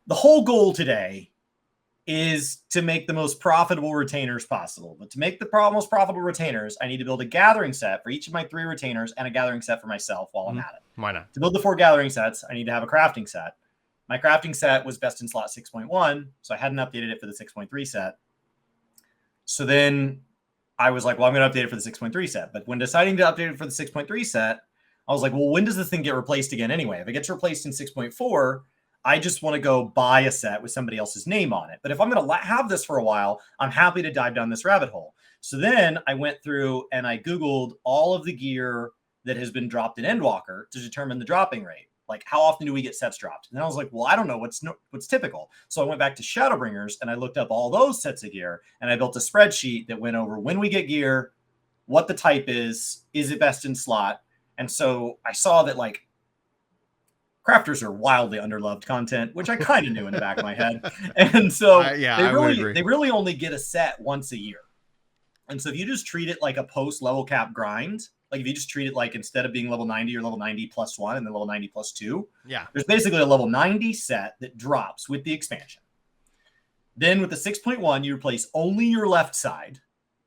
the whole goal today is to make the most profitable retainers possible. But to make the most profitable retainers, I need to build a gathering set for each of my 3 retainers and a gathering set for myself while I'm at it. Why not? To build the 4 gathering sets, I need to have a crafting set. My crafting set was best in slot 6.1, so I hadn't updated it for the 6.3 set. So then I was like, well, I'm going to update it for the 6.3 set. But when deciding to update it for the 6.3 set, I was like, well, when does this thing get replaced again anyway? If it gets replaced in 6.4, I just want to go buy a set with somebody else's name on it. But if I'm going to have this for a while, I'm happy to dive down this rabbit hole. So then I went through and I Googled all of the gear that has been dropped in Endwalker to determine the dropping rate. Like, how often do we get sets dropped? And I was like, well, I don't know what's typical. So I went back to Shadowbringers and I looked up all those sets of gear and I built a spreadsheet that went over when we get gear, what the type is it best in slot? And so I saw that, like, crafters are wildly underloved content, which I kind of knew in the back of my head. And so they really only get a set once a year. And so if you just treat it like a post level cap grind, like if you just treat it like instead of being level 90 or level 90 plus 1 and then level 90 plus 2, there's basically a level 90 set that drops with the expansion. Then with the 6.1, you replace only your left side,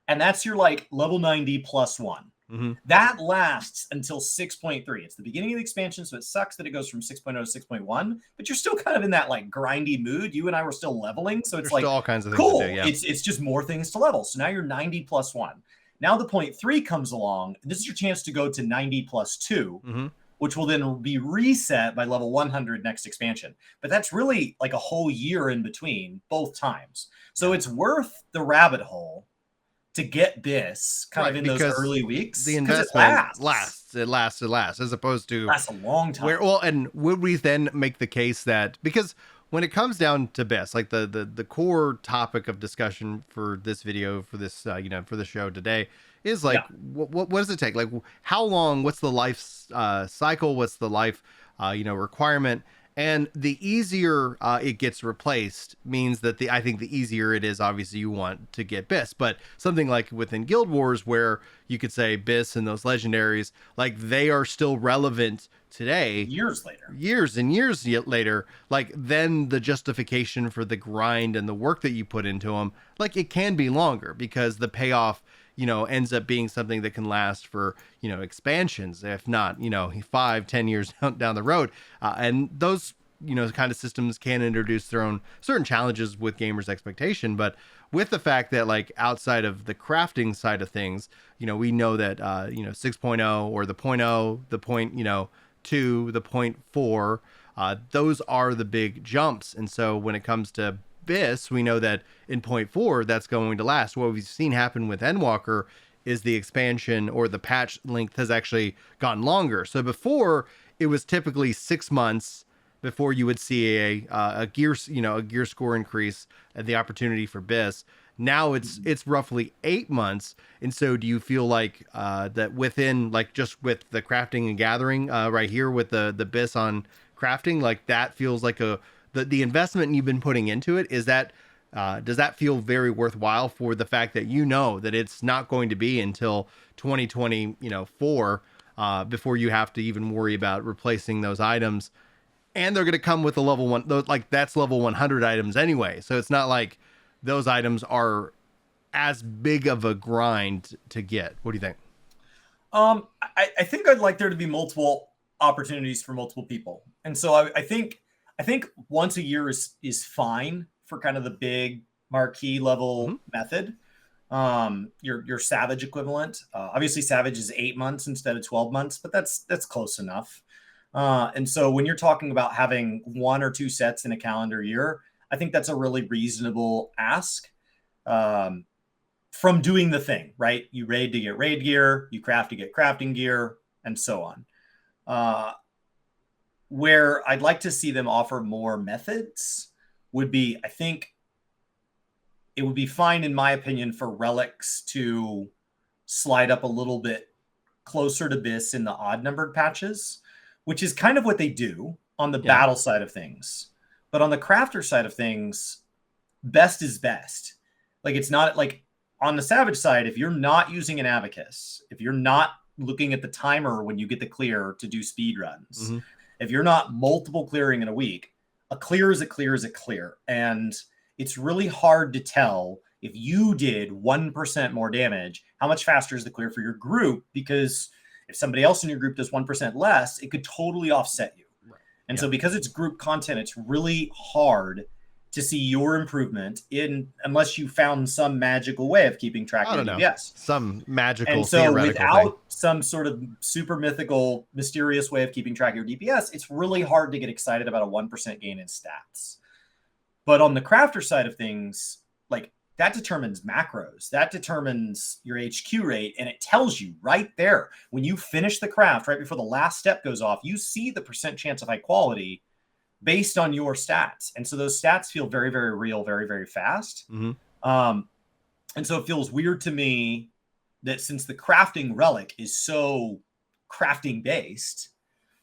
and that's your like level 90 plus 1. Mm-hmm. That lasts until 6.3. It's the beginning of the expansion, so it sucks that it goes from 6.0 to 6.1, but you're still kind of in that like grindy mood. You and I were still leveling, so it's There's like all kinds of things cool. To do, yeah. It's just more things to level. So now you're 90 plus 1. Now the 0.3 comes along, and this is your chance to go to 90 plus 2, which will then be reset by level 100 next expansion. But that's really like a whole year in between both times. So it's worth the rabbit hole to get this kind of in those early weeks. The investment lasts, as opposed to lasts a long time. And would we then make the case that, because when it comes down to BIS, like the core topic of discussion for this video, for this for the show today, is like what does it take? Like how long? What's the life cycle? What's the life requirement? And the easier it gets replaced means that I think the easier it is, obviously, you want to get BIS. But something like within Guild Wars, where you could say BIS and those legendaries, like they are still relevant today. Years and years later, like then the justification for the grind and the work that you put into them, like it can be longer because the payoff ends up being something that can last for, expansions, if not, 5-10 years down the road. And those, kind of systems can introduce their own certain challenges with gamers' expectation. But with the fact that like outside of the crafting side of things, we know that, 6.0 or the 0.0, the 0.2, the 0.4, those are the big jumps. And so when it comes to BIS, we know that in 0.4 that's going to last. What we've seen happen with Endwalker is the expansion or the patch length has actually gotten longer. So before it was typically 6 months before you would see a gear score increase and the opportunity for BIS. Now it's roughly 8 months. And so do you feel like that within like just with the crafting and gathering right here with the BIS on crafting, like that feels like the investment you've been putting into it, is that does that feel very worthwhile for the fact that that it's not going to be until 2024 before you have to even worry about replacing those items, and they're going to come with a level 1, like that's level 100 items anyway, so it's not like those items are as big of a grind to get. What do you think? I think I'd like there to be multiple opportunities for multiple people, and so I think once a year is fine for kind of the big marquee level method. Your Savage equivalent. Obviously, Savage is 8 months instead of 12 months, but that's close enough. And so when you're talking about having 1 or 2 sets in a calendar year, I think that's a really reasonable ask from doing the thing, right? You raid to get raid gear, you craft to get crafting gear, and so on. Where I'd like to see them offer more methods would be, I think it would be fine, in my opinion, for relics to slide up a little bit closer to BIS in the odd numbered patches, which is kind of what they do on the battle side of things. But on the crafter side of things, best is best. Like it's not like on the Savage side, if you're not using an Abacus, if you're not looking at the timer when you get the clear to do speed runs, if you're not multiple clearing in a week, a clear is a clear is a clear. And it's really hard to tell if you did 1% more damage, how much faster is the clear for your group? Because if somebody else in your group does 1% less, it could totally offset you. Right. And so because it's group content, it's really hard to see your improvement unless you found some magical way of keeping track of your DPS. Some magical and so theoretical without thing. some sort of super mythical, mysterious way of keeping track of your DPS, it's really hard to get excited about a 1% gain in stats. But on the crafter side of things, like that determines macros, that determines your HQ rate, and it tells you right there when you finish the craft, right before the last step goes off, you see the percent chance of high quality based on your stats. And so those stats feel very, very real, very, very fast. Mm-hmm. And so it feels weird to me that since the crafting relic is so crafting based,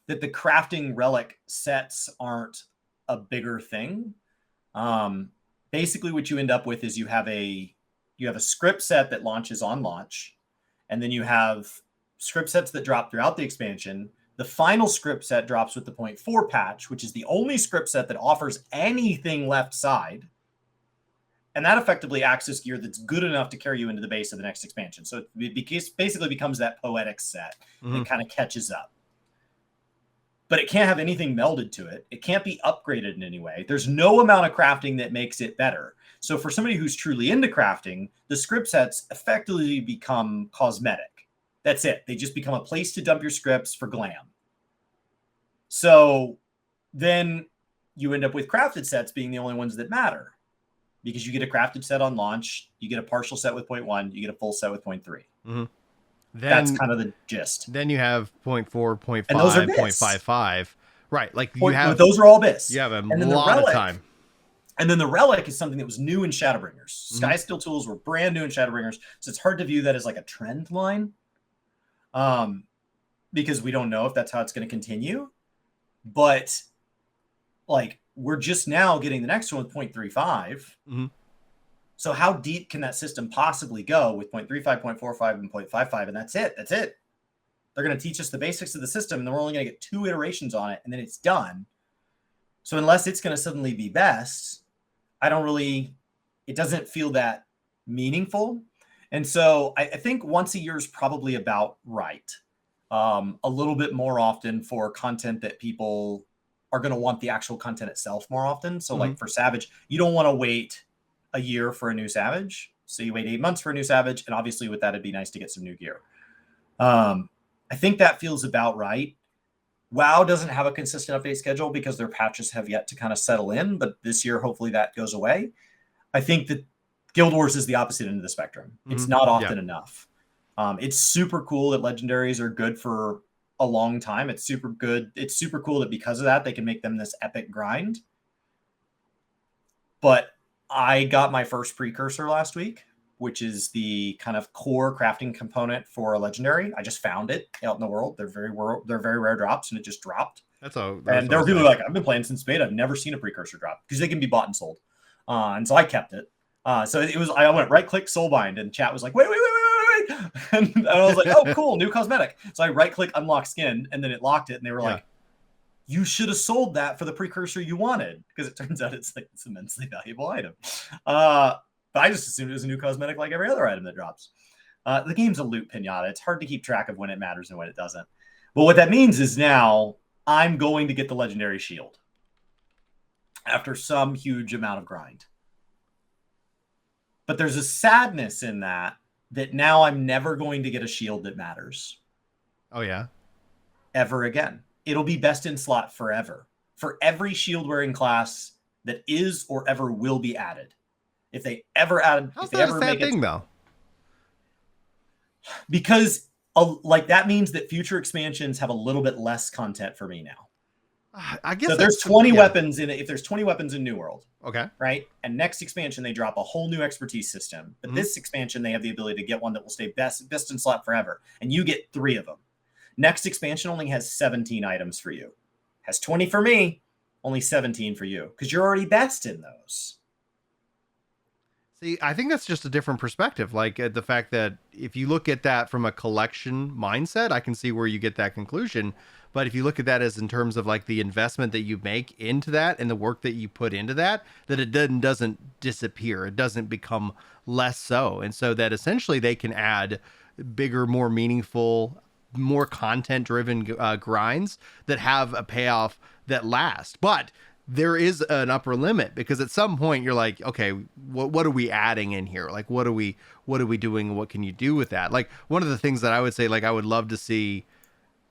that the crafting relic sets aren't a bigger thing. Basically what you end up with is you have a script set that launches on launch, and then you have script sets that drop throughout the expansion. The final script set drops with the 0.4 patch, which is the only script set that offers anything left side. And that effectively acts as gear that's good enough to carry you into the base of the next expansion. So it basically becomes that poetic set that kind of catches up. But it can't have anything melded to it. It can't be upgraded in any way. There's no amount of crafting that makes it better. So for somebody who's truly into crafting, the script sets effectively become cosmetic. That's it. They just become a place to dump your scripts for glam. So then you end up with crafted sets being the only ones that matter, because you get a crafted set on launch, you get a partial set with 0.1, you get a full set with 0.3. Mm-hmm. That's kind of the gist. Then you have 0.4, 0.5, and those are 0.55. Right. Like you have, those are all BIS. You have a lot of time. And then the relic is something that was new in Shadowbringers. Sky Steel tools were brand new in Shadowbringers. So it's hard to view that as like a trend line. Because we don't know if that's how it's going to continue. But like we're just now getting the next one with 0.35. Mm-hmm. So how deep can that system possibly go with 0.35, 0.45, and 0.55? And that's it. That's it. They're going to teach us the basics of the system, and then we're only going to get 2 iterations on it, and then it's done. So unless it's going to suddenly be best, it doesn't feel that meaningful. And so I think once a year is probably about right. A little bit more often for content that people are going to want the actual content itself more often. So like for Savage, you don't want to wait a year for a new Savage. So you wait 8 months for a new Savage. And obviously with that, it'd be nice to get some new gear. I think that feels about right. WoW doesn't have a consistent update schedule because their patches have yet to kind of settle in, but this year, hopefully that goes away. I think that Guild Wars is the opposite end of the spectrum. It's not often enough. It's super cool that legendaries are good for a long time. It's super good. It's super cool that because of that, they can make them this epic grind. But I got my first precursor last week, which is the kind of core crafting component for a legendary. I just found it out in the world. They're very rare drops, and it just dropped. And there were people like, I've been playing since beta. I've never seen a precursor drop because they can be bought and sold. And so I kept it. So it was, I went right click soulbind, and chat was like, wait. And I was like, oh, cool, new cosmetic. So I right click unlock skin, and then it locked it, and they were like, you should have sold that for the precursor you wanted, because it turns out it's like this immensely valuable item. But I just assumed it was a new cosmetic like every other item that drops. The game's a loot pinata. It's hard to keep track of when it matters and when it doesn't. But what that means is now I'm going to get the legendary shield after some huge amount of grind. But there's a sadness in that now I'm never going to get a shield that matters. Oh, yeah? Ever again. It'll be best in slot forever. For every shield-wearing class that is or ever will be added. If they ever added... How's that a sad thing, though? Because that means that future expansions have a little bit less content for me now. I guess so there's 20 weapons in it. If there's 20 weapons in New World, okay, right? And next expansion they drop a whole new expertise system. But this expansion they have the ability to get one that will stay best in slot forever, and you get 3 of them. Next expansion only has 17 items for you. Has 20 for me, only 17 for you, because you're already best in those. See, I think that's just a different perspective. Like the fact that if you look at that from a collection mindset, I can see where you get that conclusion. But if you look at that as in terms of like the investment that you make into that and the work that you put into that, that it doesn't disappear. It doesn't become less so. And so that essentially they can add bigger, more meaningful, more content driven grinds that have a payoff that last. But there is an upper limit because at some point you're like, okay, what are we adding in here? Like, what are we doing? What can you do with that? Like one of the things that I would say, like I would love to see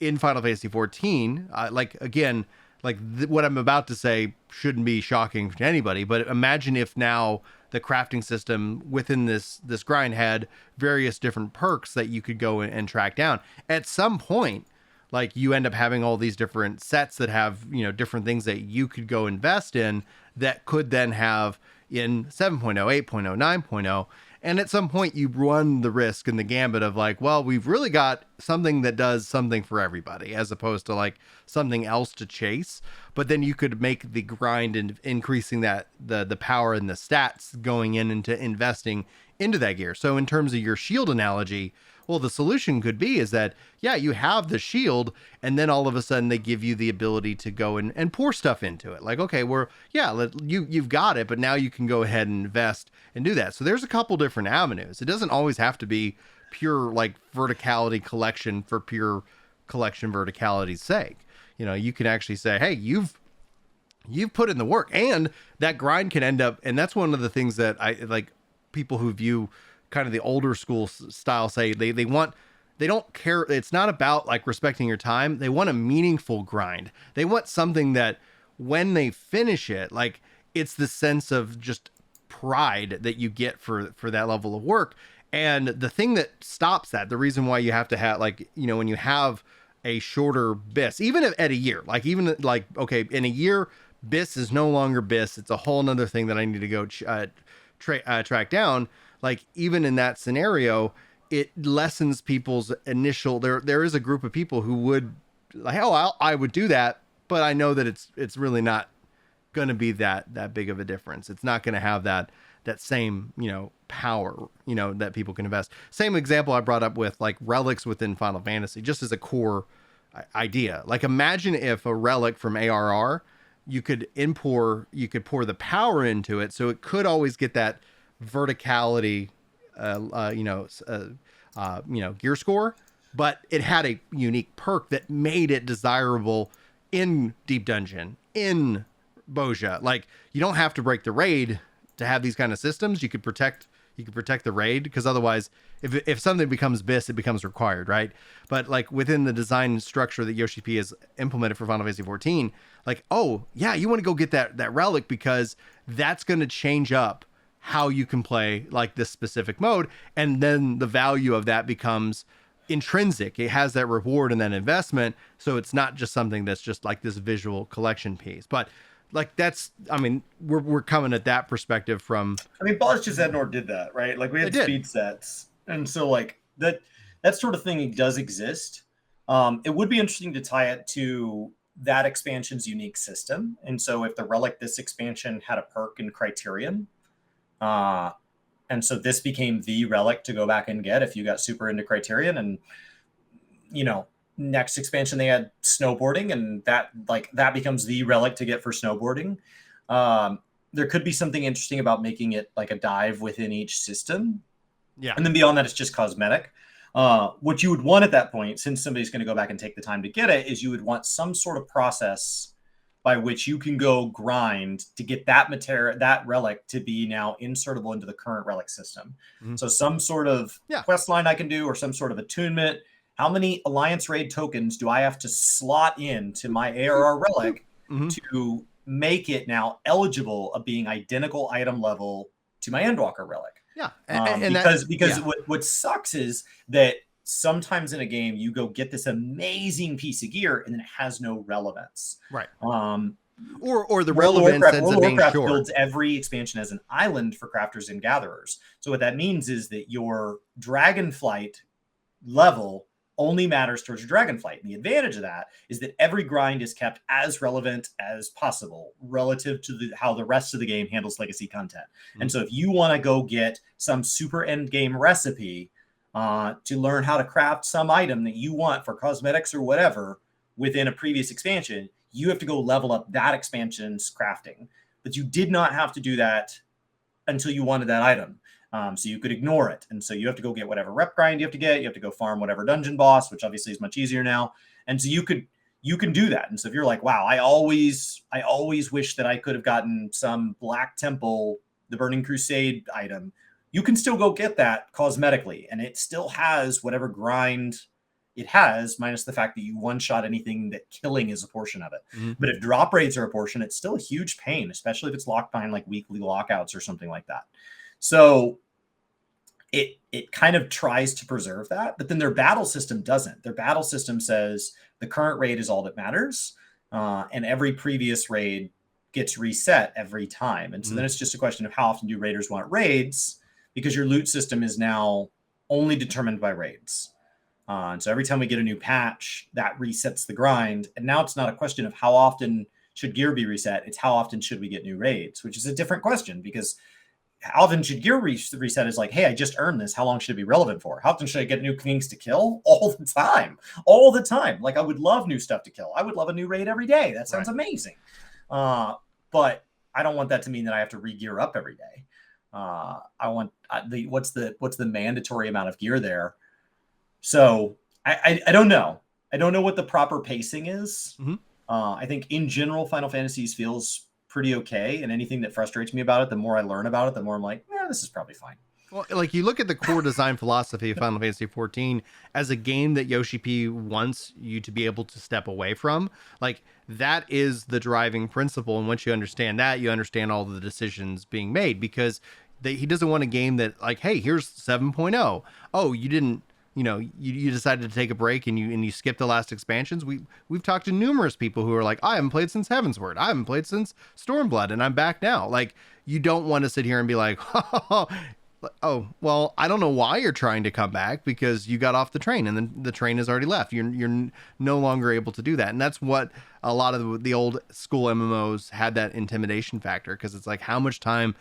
in Final Fantasy 14, like again, like what I'm about to say shouldn't be shocking to anybody, but imagine if now the crafting system within this grind had various different perks that you could go and track down. At some point, like you end up having all these different sets that have, you know, different things that you could go invest in that could then have in 7.0, 8.0, 9.0. And at some point you run the risk and the gambit of like, well, we've really got something that does something for everybody as opposed to like something else to chase. But then you could make the grind and increasing that the power and the stats going into investing into that gear. So in terms of your shield analogy, well, the solution could be is that, yeah, you have the shield and then all of a sudden they give you the ability to go and pour stuff into it. Like, okay, you've got it, but now you can go ahead and invest and do that. So there's a couple different avenues. It doesn't always have to be pure like verticality collection for pure collection verticality's sake. You know, you can actually say, hey, you've put in the work and that grind can end up. And that's one of the things that I like people who view kind of the older school style say they don't care. It's not about like respecting your time. They want a meaningful grind. They want something that when they finish it, like it's the sense of just pride that you get for that level of work. And the thing that stops that, the reason why you have to have like, you know, when you have a shorter BIS, even at a year, like even like, okay, in a year, BIS is no longer BIS. It's a whole nother thing that I need to go track down. Like even in that scenario, it lessens people's initial. There is a group of people who would like, oh, I would do that, but I know that it's really not going to be that big of a difference. It's not going to have that same, you know, power, you know, that people can invest. Same example I brought up with like relics within Final Fantasy, just as a core idea. Like imagine if a relic from ARR, you could pour the power into it, so it could always get that verticality, gear score, but it had a unique perk that made it desirable in Deep Dungeon, in Boja. Like you don't have to break the raid to have these kind of systems. You could protect the raid because otherwise, if something becomes BIS, it becomes required, right? But like within the design structure that Yoshi P has implemented for Final Fantasy 14, like, oh yeah, you want to go get that relic because that's going to change up how you can play like this specific mode. And then the value of that becomes intrinsic. It has that reward and that investment. So it's not just something that's just like this visual collection piece, but like that's, I mean, we're coming at that perspective from. I mean, Boss just Ednor did that, right? Like we had speed sets, and so like that sort of thing does exist. It would be interesting to tie it to that expansion's unique system, and so if the relic this expansion had a perk and criterion, and so this became the relic to go back and get if you got super into criterion, and you know. Next expansion they had snowboarding, and that becomes the relic to get for snowboarding. There could be something interesting about making it like a dive within each system, and then beyond that it's just cosmetic. What you would want at that point, since somebody's going to go back and take the time to get it, is you would want some sort of process by which you can go grind to get that relic to be now insertable into the current relic system. So some sort of quest line I can do, or some sort of attunement. How many Alliance Raid tokens do I have to slot into my ARR relic to make it now eligible of being identical item level to my Endwalker relic? Yeah. Because what sucks is that sometimes in a game you go get this amazing piece of gear and then it has no relevance. Right. Or the relevance ends up being short. Builds every expansion as an island for crafters and gatherers. So what that means is that your Dragonflight level only matters towards your dragonflight. And the advantage of that is that every grind is kept as relevant as possible relative to how the rest of the game handles legacy content. Mm-hmm. And so if you want to go get some super end game recipe to learn how to craft some item that you want for cosmetics or whatever within a previous expansion, you have to go level up that expansion's crafting. But you did not have to do that until you wanted that item. So you could ignore it. And so you have to go get whatever rep grind you have to get. You have to go farm whatever dungeon boss, which obviously is much easier now. And so you can do that. And so if you're like, wow, I always wish that I could have gotten some Black Temple, the Burning Crusade item, you can still go get that cosmetically. And it still has whatever grind it has, minus the fact that you one-shot anything that killing is a portion of it. Mm-hmm. But if drop rates are a portion, it's still a huge pain, especially if it's locked behind like weekly lockouts or something like that. So it kind of tries to preserve that, but then their battle system doesn't. Their battle system says the current raid is all that matters, and every previous raid gets reset every time. And so then it's just a question of how often do raiders want raids, because your loot system is now only determined by raids. And so every time we get a new patch, that resets the grind. And now it's not a question of how often should gear be reset. It's how often should we get new raids, which is a different question, because how often should gear reset is like, hey, I just earned this. How long should it be relevant for? How often should I get new things to kill? All the time. Like, I would love new stuff to kill. I would love a new raid every day. That sounds amazing. But I don't want that to mean that I have to re-gear up every day. I want what's the mandatory amount of gear there? So I don't know. I don't know what the proper pacing is. Mm-hmm. I think in general, Final Fantasies feels pretty okay. And anything that frustrates me about it, the more I learn about it, the more I'm like, this is probably fine. Well, like, you look at the core design philosophy of Final Fantasy XIV as a game that Yoshi P wants you to be able to step away from. Like, that is the driving principle. And once you understand that, you understand all the decisions being made, because he doesn't want a game that, like, hey, here's 7.0. Oh, you didn't, you decided to take a break and you skipped the last expansions. We've talked to numerous people who are like, I haven't played since Heavensward. I haven't played since Stormblood, and I'm back now. Like, you don't want to sit here and be like, oh, well, I don't know why you're trying to come back, because you got off the train and then the train has already left. You're no longer able to do that. And that's what a lot of the old school MMOs had, that intimidation factor, because it's like, how much time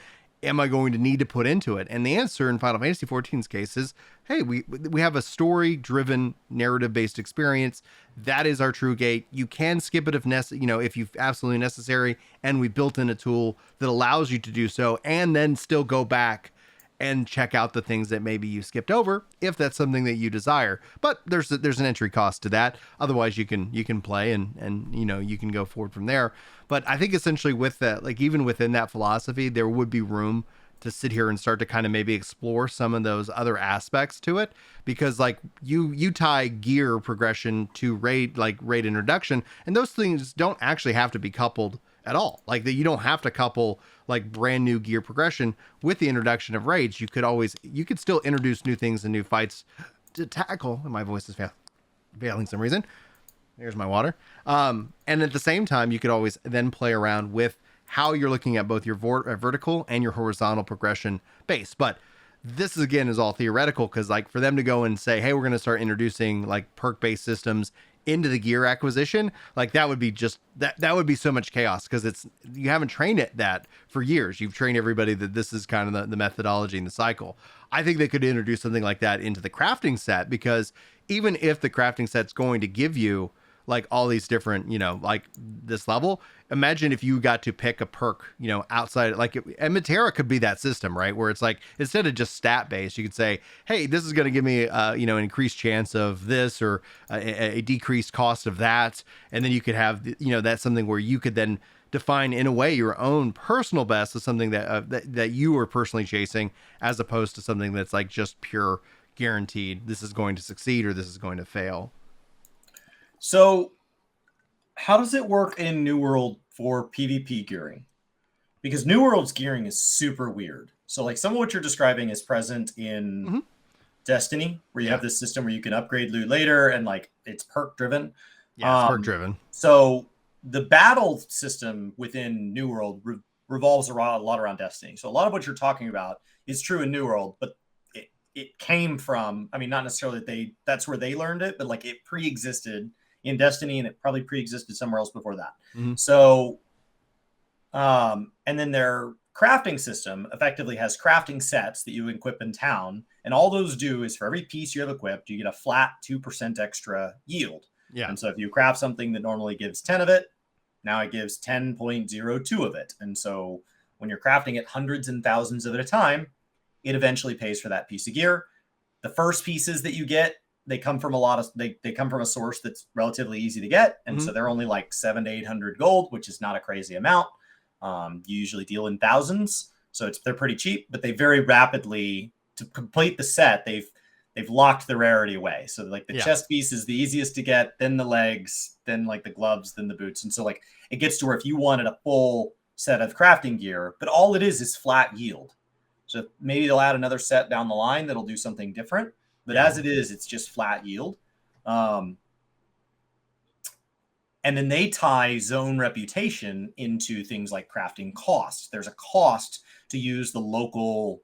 am I going to need to put into it? And the answer in Final Fantasy XIV's case is, hey, we have a story-driven, narrative-based experience. That is our true gate. You can skip it if you absolutely necessary, and we built in a tool that allows you to do so, and then still go back and check out the things that maybe you skipped over, if that's something that you desire. But there's an entry cost to that. Otherwise, you can play and you can go forward from there. But I think essentially with that, like, even within that philosophy, there would be room to sit here and start to kind of maybe explore some of those other aspects to it, because like you tie gear progression to raid introduction, and those things don't actually have to be coupled at all. Like, that you don't have to couple like brand new gear progression with the introduction of raids. You could still introduce new things and new fights to tackle. And my voice is failing some reason. There's my water. And at the same time, you could always then play around with how you're looking at both your vertical and your horizontal progression base. But this is all theoretical, because like, for them to go and say, hey, we're going to start introducing like perk-based systems into the gear acquisition, like, that would be just that would be so much chaos, because you haven't trained that for years. You've trained everybody that this is kind of the methodology and the cycle. I think they could introduce something like that into the crafting set, because even if the crafting set's going to give you like all these different, like this level, imagine if you got to pick a perk, outside, like, and Matera could be that system, right? Where it's like, instead of just stat based, you could say, hey, this is going to give me, an increased chance of this, or a decreased cost of that. And then you could have, that's something where you could then define in a way your own personal best as something that you are personally chasing, as opposed to something that's like just pure guaranteed, this is going to succeed or this is going to fail. So how does it work in New World for PvP gearing? Because New World's gearing is super weird. So like, some of what you're describing is present in Destiny, where you have this system where you can upgrade loot later, and like, it's perk driven. Yeah, it's perk driven. So the battle system within New World revolves a lot around Destiny. So a lot of what you're talking about is true in New World, but it came from, I mean, not necessarily that's where they learned it, but like it pre-existed in Destiny, and it probably pre-existed somewhere else before that. Mm-hmm. So, and then their crafting system effectively has crafting sets that you equip in town, and all those do is for every piece you have equipped, you get a flat 2% extra yield. Yeah. And so if you craft something that normally gives 10 of it, now it gives 10.02 of it. And so when you're crafting it hundreds and thousands of it at a time, it eventually pays for that piece of gear. The first pieces that you get, they come from they come from a source that's relatively easy to get. And so they're only like 700 to 800 gold, which is not a crazy amount. You usually deal in thousands. So they're pretty cheap, but they very rapidly, to complete the set, they've locked the rarity away. So like the chest piece is the easiest to get, then the legs, then like the gloves, then the boots. And so like it gets to where if you wanted a full set of crafting gear, but all it is flat yield. So maybe they'll add another set down the line that'll do something different. But as it is, it's just flat yield. And then they tie zone reputation into things like crafting cost. There's a cost to use the local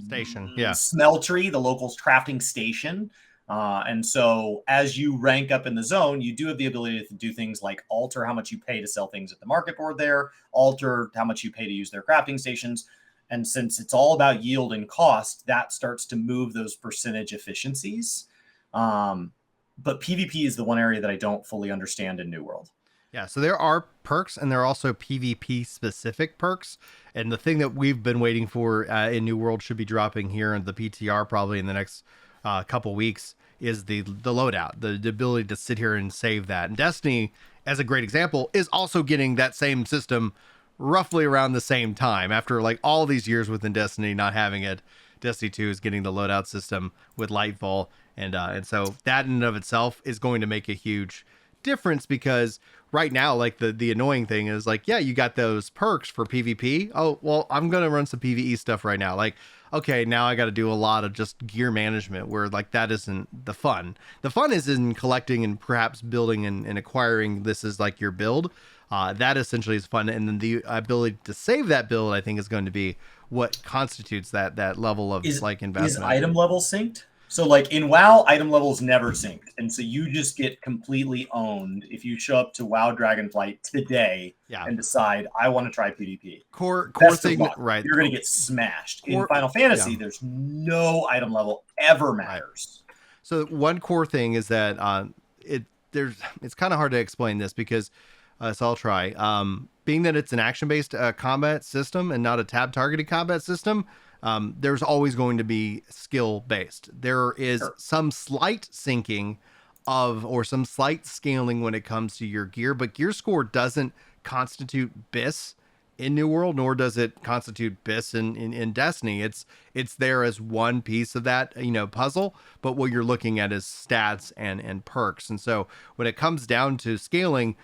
station, smeltery, the local crafting station. And so as you rank up in the zone, you do have the ability to do things like alter how much you pay to sell things at the market board there, alter how much you pay to use their crafting stations. And since it's all about yield and cost, that starts to move those percentage efficiencies. But PvP is the one area that I don't fully understand in New World. Yeah, so there are perks, and there are also PvP specific perks. And the thing that we've been waiting for in New World should be dropping here in the PTR probably in the next couple weeks is the loadout, the ability to sit here and save that. And Destiny, as a great example, is also getting that same system roughly around the same time. After like all these years within Destiny not having it, Destiny 2 is getting the loadout system with Lightfall. And so that in and of itself is going to make a huge difference, because right now, like the annoying thing is like, yeah, you got those perks for PvP. Oh, well, I'm going to run some PvE stuff right now. Like, okay, now I got to do a lot of just gear management, where like that isn't the fun. The fun is in collecting and perhaps building and acquiring. This is like your build. That essentially is fun. And then the ability to save that build, I think, is going to be what constitutes that level of like investment. Is item level synced? So like in WoW, item levels never synced. And so you just get completely owned if you show up to WoW Dragonflight today and decide, I want to try PvP. Core thing, right? You're going to get smashed. In Final Fantasy, there's no item level ever matters. Right. So one core thing is that it's kind of hard to explain this because so I'll try. Being that it's an action-based combat system and not a tab-targeted combat system, there's always going to be skill-based. There is some slight syncing or some slight scaling when it comes to your gear, but gear score doesn't constitute BIS in New World, nor does it constitute BIS in Destiny. It's there as one piece of that puzzle, but what you're looking at is stats and perks. And so when it comes down to scaling,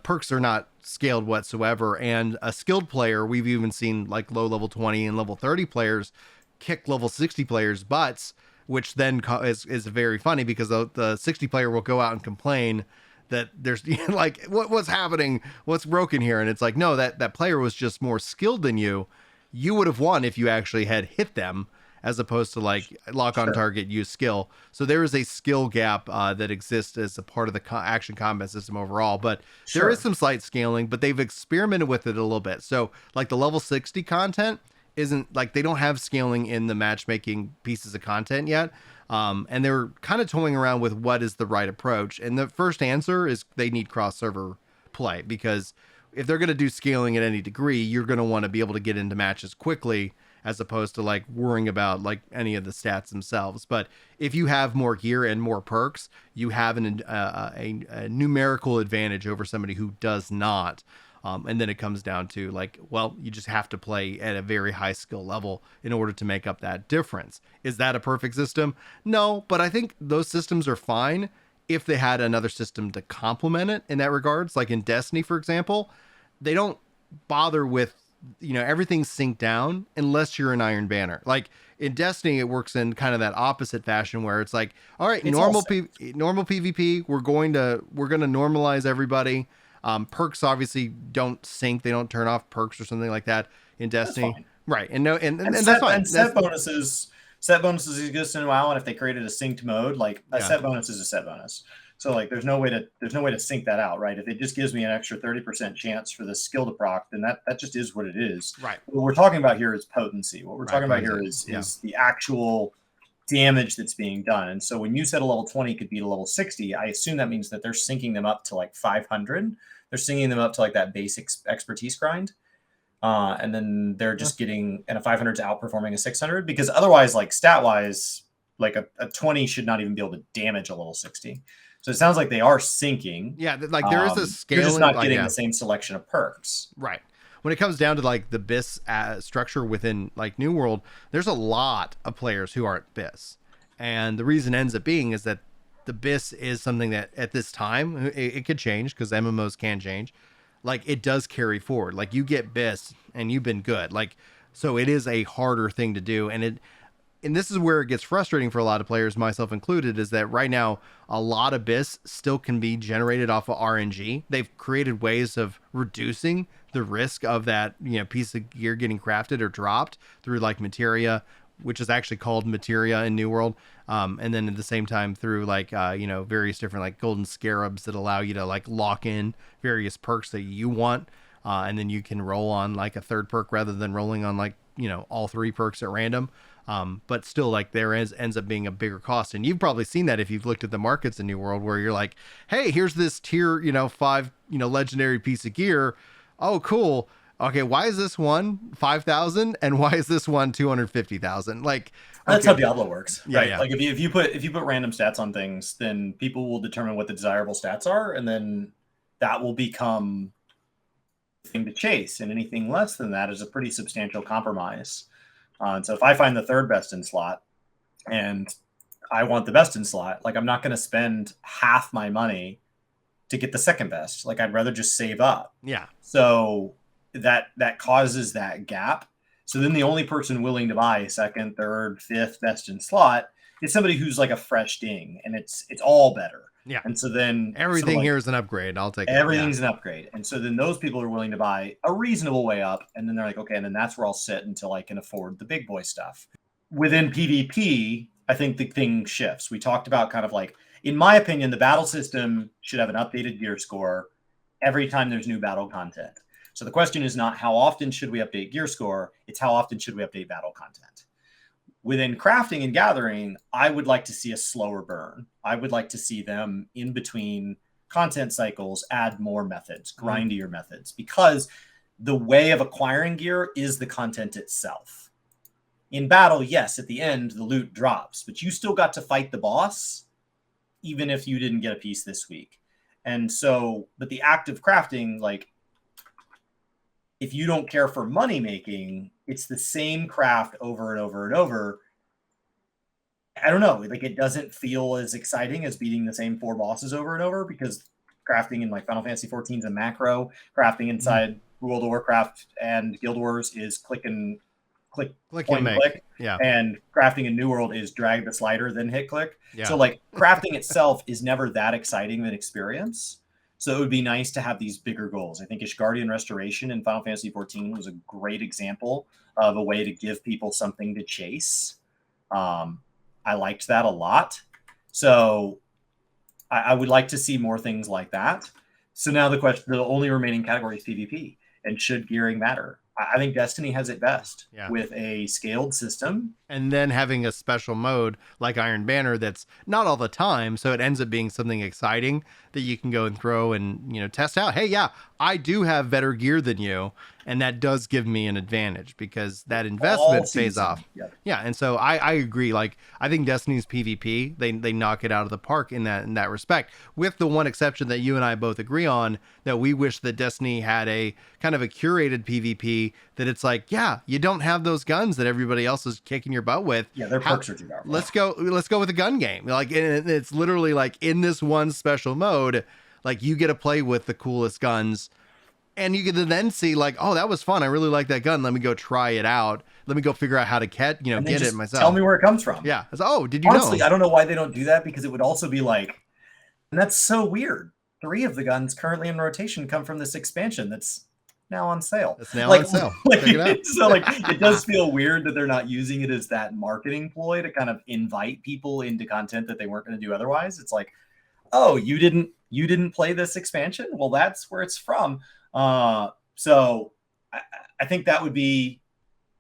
perks are not scaled whatsoever. And a skilled player, we've even seen like low level 20 and level 30 players kick level 60 players' butts, which then is very funny because the 60 player will go out and complain that there's like, what's happening? What's broken here? And it's like, no, that player was just more skilled than you. You would have won if you actually had hit them, as opposed to like lock on target, use skill. So there is a skill gap that exists as a part of the action combat system overall, but there is some slight scaling, but they've experimented with it a little bit. So like the level 60 content isn't like, they don't have scaling in the matchmaking pieces of content yet. And they're kind of toying around with what is the right approach. And the first answer is they need cross server play, because if they're going to do scaling at any degree, you're going to want to be able to get into matches quickly, as opposed to like worrying about like any of the stats themselves. But if you have more gear and more perks, you have a numerical advantage over somebody who does not. And then it comes down to like, well, you just have to play at a very high skill level in order to make up that difference. Is that a perfect system? No, but I think those systems are fine if they had another system to complement it in that regards. Like in Destiny, for example, they don't bother with, everything's synced down unless you're an Iron Banner. Like in Destiny, it works in kind of that opposite fashion where it's like, all right, normal PvP, we're going to normalize everybody. Perks obviously don't sync. They don't turn off perks or something like that in Destiny. Right. And that's fine. And set bonuses. set bonuses exist in WoW, and if they created a synced mode, like a set bonus is a set bonus. So like there's no way to sync that out, right? If it just gives me an extra 30% chance for the skill to proc, then that just is what it is. Right. What we're talking about here is potency. What we're talking about here is the actual damage that's being done. And so when you said a level 20 could beat a level 60, I assume that means that they're syncing them up to like 500. They're syncing them up to like that basic expertise grind. And then they're just getting, and a 500 is outperforming a 600, because otherwise, like stat wise, like a 20 should not even be able to damage a level 60. So it sounds like they are syncing. Yeah, like there is a scale. You're just not getting the same selection of perks. Right. When it comes down to like the BIS structure within like New World, there's a lot of players who aren't BIS. And the reason ends up being is that the BIS is something that at this time, it could change because MMOs can change. Like it does carry forward. Like you get BIS and you've been good. Like, so it is a harder thing to do. And this is where it gets frustrating for a lot of players, myself included, is that right now a lot of BIS still can be generated off of RNG. They've created ways of reducing the risk of that, piece of gear getting crafted or dropped through like materia, which is actually called materia in New World. And then at the same time through like, various different like golden scarabs that allow you to like lock in various perks that you want. And then you can roll on like a third perk rather than rolling on like, all three perks at random. But still, like ends up being a bigger cost. And you've probably seen that if you've looked at the markets in New World, where you're like, hey, here's this tier, 5, legendary piece of gear. Oh, cool. Okay, why is this one 5,000 and why is this one 250,000? Like that's how Diablo works, right? Yeah. Like if you put random stats on things, then people will determine what the desirable stats are, and then that will become the thing to chase. And anything less than that is a pretty substantial compromise. And so if I find the third best in slot and I want the best in slot, like I'm not going to spend half my money to get the second best. Like I'd rather just save up. Yeah. So that causes that gap. So then the only person willing to buy second, third, fifth best in slot is somebody who's like a fresh ding, and it's all better. Yeah. And so then everything here is an upgrade. I'll take it. Everything's an upgrade. And so then those people are willing to buy a reasonable way up. And then they're like, okay, and then that's where I'll sit until I can afford the big boy stuff. Within PvP, I think the thing shifts. We talked about kind of like, in my opinion, the battle system should have an updated gear score every time there's new battle content. So the question is not how often should we update gear score, it's how often should we update battle content. Within crafting and gathering, I would like to see a slower burn. I would like to see them in between content cycles add more methods, grindier methods, because the way of acquiring gear is the content itself. In battle, yes, at the end, the loot drops, but you still got to fight the boss, even if you didn't get a piece this week. And so, but the act of crafting, like, if you don't care for money making, it's the same craft over and over and over. I don't know, like it doesn't feel as exciting as beating the same 4 bosses over and over, because crafting in like Final Fantasy 14 is a macro. Crafting inside World of Warcraft and Guild Wars is click and click, point and click. Yeah. And crafting in New World is drag the slider, then hit click. Yeah. So like crafting itself is never that exciting of an experience. So it would be nice to have these bigger goals. I think Ishgardian Restoration in Final Fantasy 14 was a great example of a way to give people something to chase. I liked that a lot. So I would like to see more things like that. So now the only remaining category is PvP. And should gearing matter? I think Destiny has it best with a scaled system. And then having a special mode like Iron Banner that's not all the time, so it ends up being something exciting that you can go and throw and, test out. Hey, yeah, I do have better gear than you, and that does give me an advantage because that investment pays off. Yep. Yeah, and so I agree. Like, I think Destiny's PvP, they knock it out of the park in that respect, with the one exception that you and I both agree on, that we wish that Destiny had a kind of a curated PvP that it's like, yeah, you don't have those guns that everybody else is kicking your butt with. Yeah, their perks are too powerful. Let's go with a gun game. Like, it's literally like in this one special mode, like you get to play with the coolest guns, and you get to then see like, oh, that was fun. I really like that gun. Let me go try it out. Let me go figure out how to get it myself. Tell me where it comes from. Yeah. Did you Honestly, know? I don't know why they don't do that, because it would also be like, and that's so weird. 3 of the guns currently in rotation come from this expansion. That's now on sale. It's now Like, on sale. like Check it out. so like it does feel weird that they're not using it as that marketing ploy to kind of invite people into content that they weren't going to do otherwise. It's like, oh, you didn't play this expansion? Well, that's where it's from. So I think that would be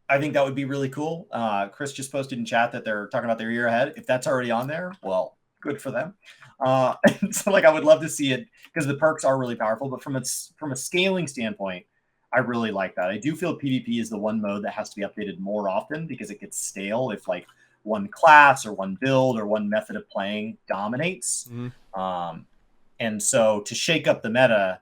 really cool. Chris just posted in chat that they're talking about their year ahead. If that's already on there, well, good for them. So like I would love to see it because the perks are really powerful, but from a scaling standpoint, I really like that. I do feel PvP is the one mode that has to be updated more often because it gets stale if like one class or one build or one method of playing dominates. And so to shake up the meta,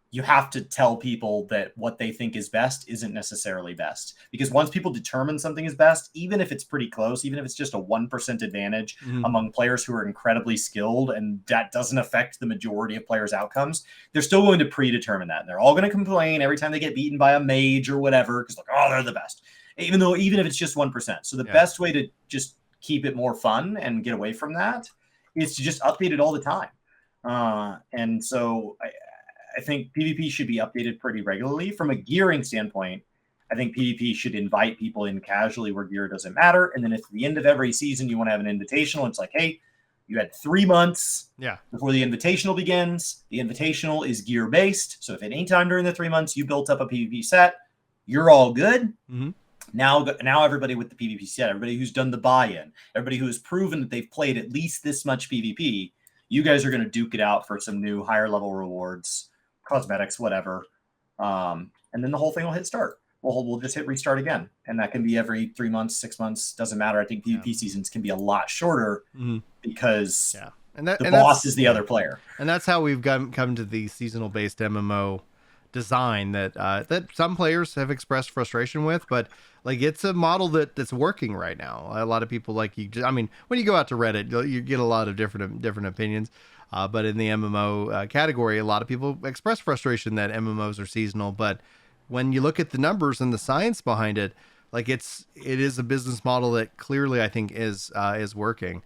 you have to tell people that what they think is best isn't necessarily best. Because once people determine something is best, even if it's pretty close, even if it's just a 1% advantage among players who are incredibly skilled, and that doesn't affect the majority of players' outcomes, they're still going to predetermine that. And they're all going to complain every time they get beaten by a mage or whatever, because like, oh, they're the best. Even if it's just 1%. So the best way to just keep it more fun and get away from that is to just update it all the time. And so I think PvP should be updated pretty regularly. From a gearing standpoint, I think PvP should invite people in casually where gear doesn't matter. And then if at the end of every season you want to have an invitational, it's like, hey, you had 3 months before the invitational begins. The invitational is gear based. So if at any time during the 3 months you built up a PvP set, you're all good. Now everybody with the PvP set, everybody who's done the buy-in, everybody who has proven that they've played at least this much PvP, you guys are going to duke it out for some new higher level rewards, cosmetics, whatever. And then the whole thing will hit start. We'll just hit restart again. And that can be every 3 months, 6 months, doesn't matter. I think PvP seasons can be a lot shorter because the boss is the other player. And that's how we've come to the seasonal based MMO design that some players have expressed frustration with, but like it's a model that's working right now. A lot of people when you go out to Reddit, you get a lot of different opinions. But in the MMO category, a lot of people express frustration that MMOs are seasonal. But when you look at the numbers and the science behind it, like it is a business model that clearly I think is working.